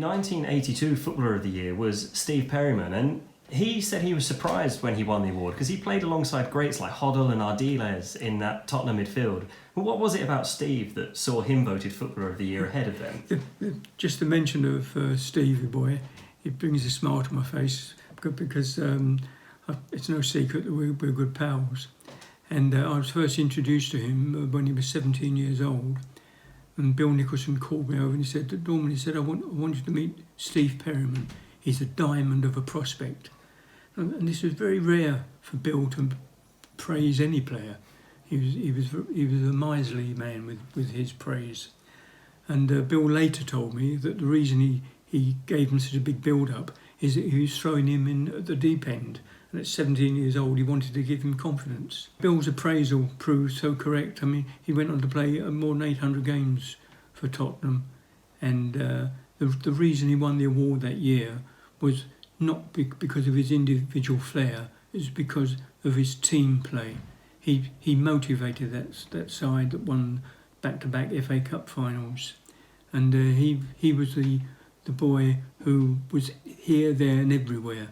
1982 Footballer of the Year was Steve Perryman, and he said he was surprised when he won the award because he played alongside greats like Hoddle and Ardiles in that Tottenham midfield. But what was it about Steve that saw him voted Footballer of the Year ahead of them? Just the mention of Stevie boy, it brings a smile to my face because it's no secret that we're good pals. And I was first introduced to him when he was 17 years old. And Bill Nicholson called me over and he said, Dorman, he said, I want you to meet Steve Perryman. He's a diamond of a prospect. And this was very rare for Bill to praise any player. He was a miserly man with his praise. And Bill later told me that the reason he gave him such a big build-up is that he was throwing him in at the deep end. And at 17 years old, he wanted to give him confidence. Bill's appraisal proved so correct. I mean, he went on to play more than 800 games for Tottenham. And the reason he won the award that year was not because of his individual flair, it was because of his team play. He motivated that side that won back-to-back FA Cup finals. And he was the boy who was here, there and everywhere.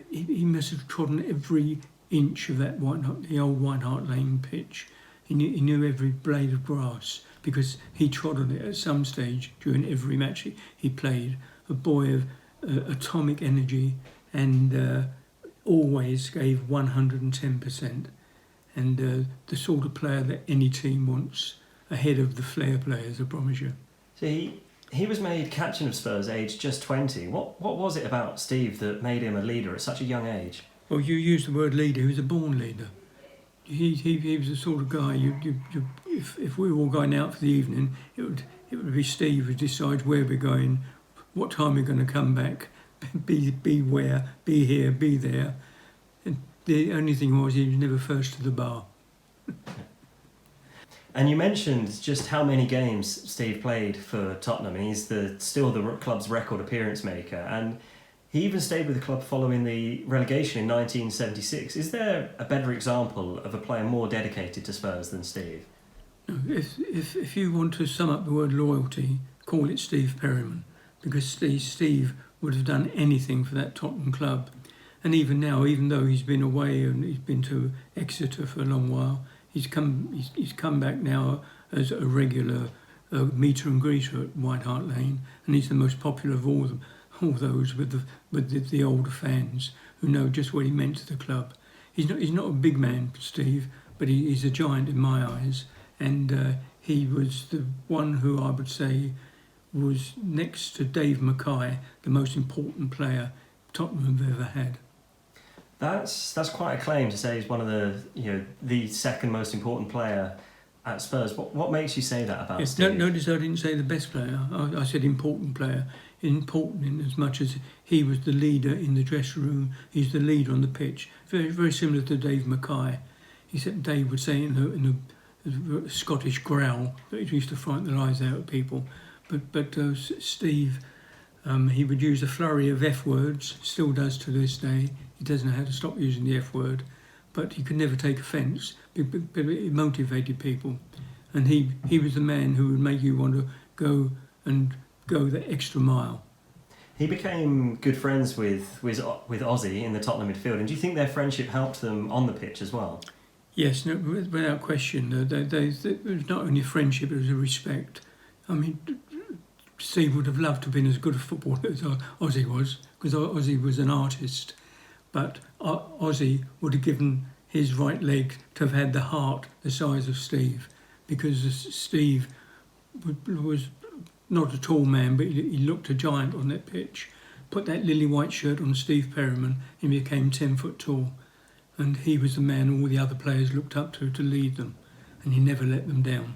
He must have trodden every inch of that the old White Hart Lane pitch. He knew every blade of grass because he trod on it at some stage during every match he played. A boy of atomic energy and always gave 110%. And the sort of player that any team wants ahead of the flair players, I promise you. So he was made captain of Spurs aged just 20. What was it about Steve that made him a leader at such a young age? Well, you used the word leader. He was a born leader. He was the sort of guy. If we were all going out for the evening, it would be Steve who decides where we're going, what time we're going to come back, be where, be here, be there. And the only thing was he was never first to the bar. And you mentioned just how many games Steve played for Tottenham, and he's still the club's record appearance maker. And he even stayed with the club following the relegation in 1976. Is there a better example of a player more dedicated to Spurs than Steve? If you want to sum up the word loyalty, call it Steve Perryman, because Steve would have done anything for that Tottenham club. And even now, even though he's been away and he's been to Exeter for a long while, he's come back now as a regular meter and greeter at White Hart Lane, and he's the most popular of all those with the older fans who know just what he meant to the club. He's not a big man, Steve, but he's a giant in my eyes, and he was the one who I would say was next to Dave Mackay the most important player Tottenham have ever had. That's quite a claim to say he's one of the second most important player at Spurs. What makes you say that about Steve? Notice I didn't say the best player. I said important player. Important in as much as he was the leader in the dressing room. He's the leader on the pitch. Very, very similar to Dave Mackay. Except Dave would say in the Scottish growl that he used to frighten the lives out of people. But Steve, he would use a flurry of F words. Still does to this day. He doesn't know how to stop using the F word, but he could never take offence. But it motivated people, and he was the man who would make you want to go the extra mile. He became good friends with Ozzy in the Tottenham midfield, and do you think their friendship helped them on the pitch as well? Yes, no, without question. It was not only a friendship; it was a respect. I mean, Steve would have loved to have been as good a footballer as Ozzy was, because Ozzy was an artist. But Ozzy would have given his right leg to have had the heart the size of Steve, because Steve was not a tall man, but he looked a giant on that pitch. Put that lily white shirt on Steve Perryman, and he became 10 foot tall. And he was the man all the other players looked up to lead them, and he never let them down.